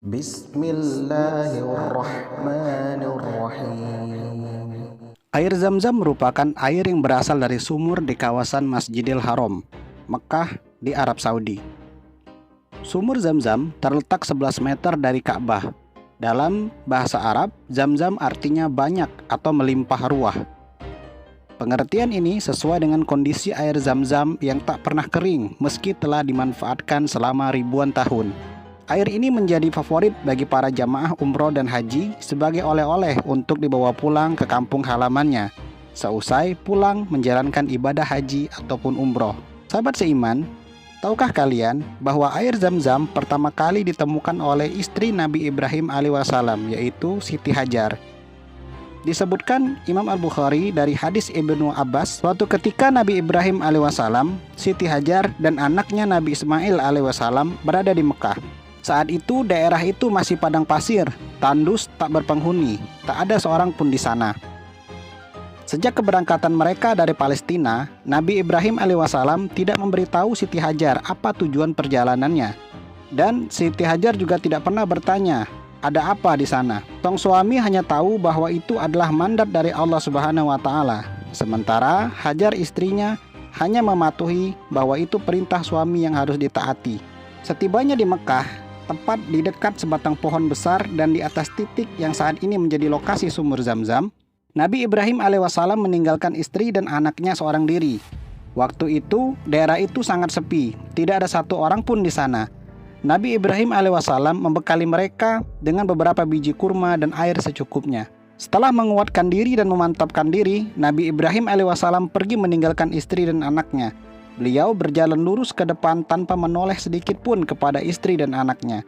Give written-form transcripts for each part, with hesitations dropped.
Bismillahirrahmanirrahim. Air Zam-Zam merupakan air yang berasal dari sumur di kawasan Masjidil Haram, Mekah di Arab Saudi. Sumur Zam-Zam terletak 11 meter dari Ka'bah. Dalam bahasa Arab, Zam-Zam artinya banyak atau melimpah ruah. Pengertian ini sesuai dengan kondisi air Zam-Zam yang tak pernah kering meski telah dimanfaatkan selama ribuan tahun. Air ini menjadi favorit bagi para jamaah umroh dan haji sebagai oleh-oleh untuk dibawa pulang ke kampung halamannya seusai pulang menjalankan ibadah haji ataupun umroh. Sahabat seiman, tahukah kalian bahwa air Zam-Zam pertama kali ditemukan oleh istri Nabi Ibrahim alaihissalam, yaitu Siti Hajar? Disebutkan Imam Al-Bukhari dari hadis Ibnu Abbas, suatu ketika Nabi Ibrahim alaihissalam, Siti Hajar dan anaknya Nabi Ismail alaihissalam berada di Mekah. Saat itu daerah itu masih padang pasir, tandus, tak berpenghuni, tak ada seorang pun di sana. Sejak keberangkatan mereka dari Palestina, Nabi Ibrahim alaihissalam tidak memberitahu Siti Hajar apa tujuan perjalanannya. Dan Siti Hajar juga tidak pernah bertanya, ada apa di sana? Sang suami hanya tahu bahwa itu adalah mandat dari Allah Subhanahu wa Ta'ala. Sementara Hajar istrinya hanya mematuhi bahwa itu perintah suami yang harus ditaati. Setibanya di Mekah, tepat di dekat sebatang pohon besar dan di atas titik yang saat ini menjadi lokasi sumur Zam-Zam, Nabi Ibrahim alaihissalam meninggalkan istri dan anaknya seorang diri. Waktu itu, daerah itu sangat sepi, tidak ada satu orang pun di sana. Nabi Ibrahim alaihissalam membekali mereka dengan beberapa biji kurma dan air secukupnya. Setelah menguatkan diri dan memantapkan diri, Nabi Ibrahim alaihissalam pergi meninggalkan istri dan anaknya. Beliau berjalan lurus ke depan tanpa menoleh sedikit pun kepada istri dan anaknya.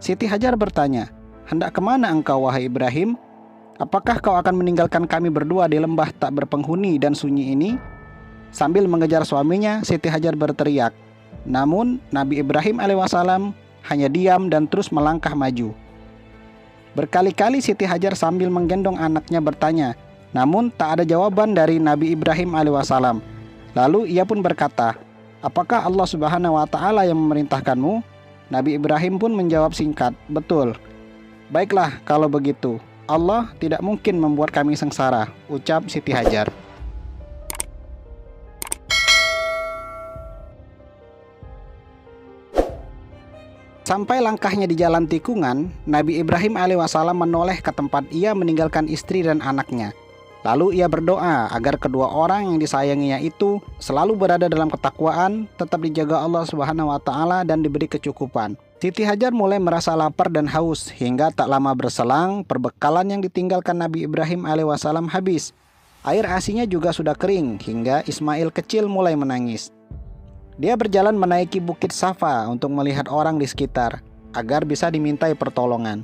Siti Hajar bertanya, "Hendak kemana engkau, wahai Ibrahim? Apakah kau akan meninggalkan kami berdua di lembah tak berpenghuni dan sunyi ini?" Sambil mengejar suaminya, Siti Hajar berteriak. Namun Nabi Ibrahim alaihissalam hanya diam dan terus melangkah maju. Berkali-kali Siti Hajar sambil menggendong anaknya bertanya, namun tak ada jawaban dari Nabi Ibrahim alaihissalam. Lalu ia pun berkata, "Apakah Allah Subhanahu wa Ta'ala yang memerintahkanmu?" Nabi Ibrahim pun menjawab singkat, "Betul." "Baiklah kalau begitu, Allah tidak mungkin membuat kami sengsara," ucap Siti Hajar. Sampai langkahnya di jalan tikungan, Nabi Ibrahim alaihissalam menoleh ke tempat ia meninggalkan istri dan anaknya. Lalu ia berdoa agar kedua orang yang disayanginya itu selalu berada dalam ketakwaan, tetap dijaga Allah Subhanahu wa Ta'ala dan diberi kecukupan. Siti Hajar mulai merasa lapar dan haus hingga tak lama berselang perbekalan yang ditinggalkan Nabi Ibrahim alaihissalam habis. Air asinya juga sudah kering hingga Ismail kecil mulai menangis. Dia berjalan menaiki bukit Safa untuk melihat orang di sekitar agar bisa dimintai pertolongan.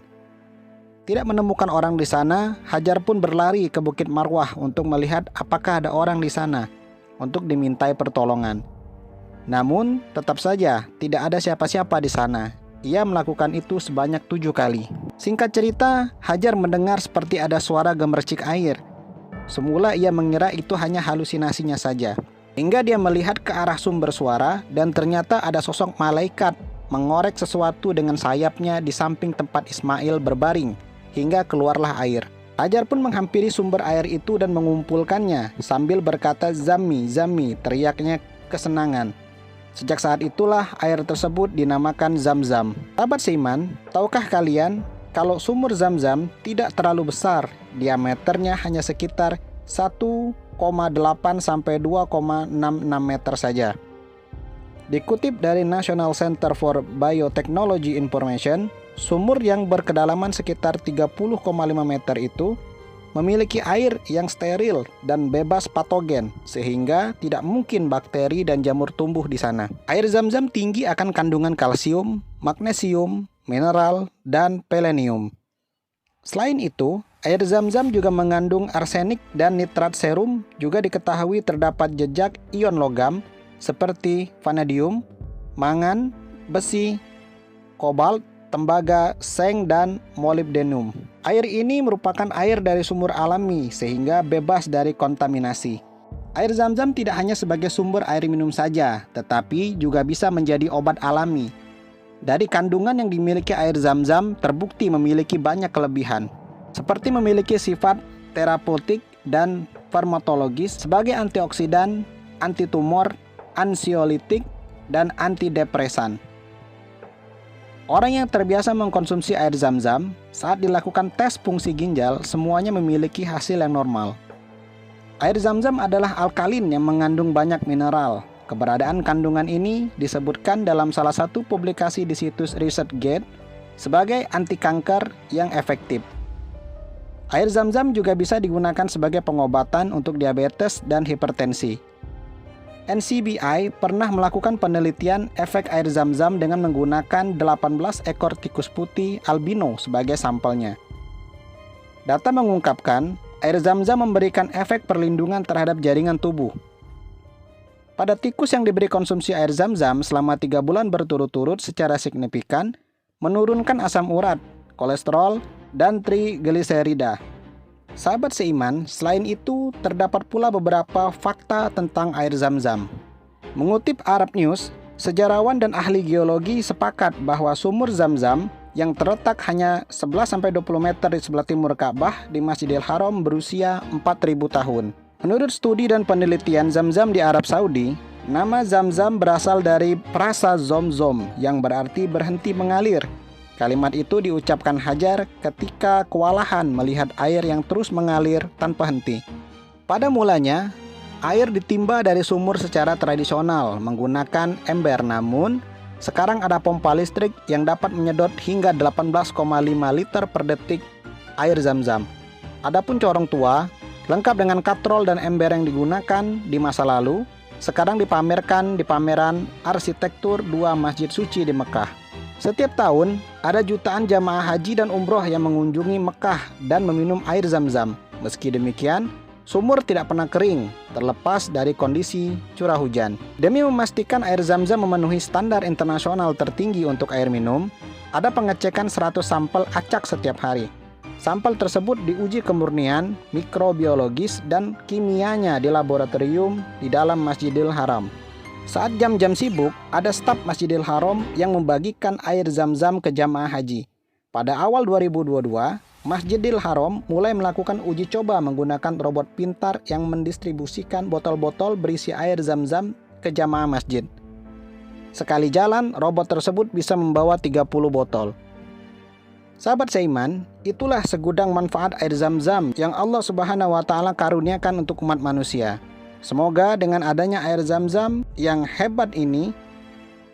Tidak menemukan orang di sana, Hajar pun berlari ke Bukit Marwah untuk melihat apakah ada orang di sana untuk dimintai pertolongan. Namun, tetap saja tidak ada siapa-siapa di sana. Ia melakukan itu sebanyak 7 kali. Singkat cerita, Hajar mendengar seperti ada suara gemercik air. Semula ia mengira itu hanya halusinasinya saja. Hingga dia melihat ke arah sumber suara dan ternyata ada sosok malaikat mengorek sesuatu dengan sayapnya di samping tempat Ismail berbaring. Hingga keluarlah air. Hajar pun menghampiri sumber air itu dan mengumpulkannya sambil berkata, "Zami, Zami," teriaknya kesenangan. Sejak saat itulah air tersebut dinamakan Zam-Zam. Sahabat seiman, tahukah kalian kalau sumur Zam-Zam tidak terlalu besar, diameternya hanya sekitar 1,8 sampai 2,66 meter saja. Dikutip dari National Center for Biotechnology Information, sumur yang berkedalaman sekitar 30,5 meter itu memiliki air yang steril dan bebas patogen sehingga tidak mungkin bakteri dan jamur tumbuh di sana. Air Zam-Zam tinggi akan kandungan kalsium, magnesium, mineral, dan selenium. Selain itu, air Zam-Zam juga mengandung arsenik dan nitrat serum. Juga diketahui terdapat jejak ion logam seperti vanadium, mangan, besi, kobalt, tembaga, seng, dan molybdenum. Air ini merupakan air dari sumur alami sehingga bebas dari kontaminasi. Air Zam-Zam tidak hanya sebagai sumber air minum saja, tetapi juga bisa menjadi obat alami. Dari kandungan yang dimiliki air Zam-Zam terbukti memiliki banyak kelebihan, seperti memiliki sifat terapeutik dan farmakologis sebagai antioksidan, antitumor, ansiolitik, dan antidepresan. Orang yang terbiasa mengkonsumsi air Zam-Zam saat dilakukan tes fungsi ginjal semuanya memiliki hasil yang normal. Air Zam-Zam adalah alkalin yang mengandung banyak mineral. Keberadaan kandungan ini disebutkan dalam salah satu publikasi di situs ResearchGate sebagai anti kanker yang efektif. Air Zam-Zam juga bisa digunakan sebagai pengobatan untuk diabetes dan hipertensi. NCBI pernah melakukan penelitian efek air Zam-Zam dengan menggunakan 18 ekor tikus putih albino sebagai sampelnya. Data mengungkapkan, air Zam-Zam memberikan efek perlindungan terhadap jaringan tubuh. Pada tikus yang diberi konsumsi air Zam-Zam selama 3 bulan berturut-turut secara signifikan, menurunkan asam urat, kolesterol, dan trigliserida. Sahabat seiman, selain itu terdapat pula beberapa fakta tentang air Zam-Zam. Mengutip Arab News, sejarawan dan ahli geologi sepakat bahwa sumur Zam-Zam yang terletak hanya 11-20 meter di sebelah timur Ka'bah di Masjidil Haram berusia 4.000 tahun. Menurut studi dan penelitian Zam-Zam di Arab Saudi, nama Zam-Zam berasal dari frasa zom-zom yang berarti berhenti mengalir. Kalimat itu diucapkan Hajar ketika kewalahan melihat air yang terus mengalir tanpa henti. Pada mulanya, air ditimba dari sumur secara tradisional menggunakan ember, namun sekarang ada pompa listrik yang dapat menyedot hingga 18,5 liter per detik air Zam-Zam. Adapun corong tua, lengkap dengan katrol dan ember yang digunakan di masa lalu, sekarang dipamerkan di pameran arsitektur 2 masjid suci di Mekah. Setiap tahun, ada jutaan jamaah haji dan umroh yang mengunjungi Mekah dan meminum air Zam-Zam. Meski demikian, sumur tidak pernah kering, terlepas dari kondisi curah hujan. Demi memastikan air Zam-Zam memenuhi standar internasional tertinggi untuk air minum, ada pengecekan 100 sampel acak setiap hari. Sampel tersebut diuji kemurnian, mikrobiologis, dan kimianya di laboratorium di dalam Masjidil Haram. Saat jam-jam sibuk, ada staf Masjidil Haram yang membagikan air Zam-Zam ke jamaah haji. Pada awal 2022, Masjidil Haram mulai melakukan uji coba menggunakan robot pintar yang mendistribusikan botol-botol berisi air Zam-Zam ke jamaah masjid. Sekali jalan, robot tersebut bisa membawa 30 botol. Sahabat seiman, itulah segudang manfaat air Zam-Zam yang Allah Subhanahu wa Ta'ala karuniakan untuk umat manusia. Semoga dengan adanya air Zam-Zam yang hebat ini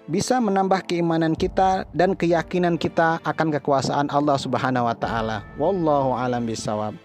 bisa menambah keimanan kita dan keyakinan kita akan kekuasaan Allah Subhanahu wa Ta'ala. Wallahu a'lam bishawab.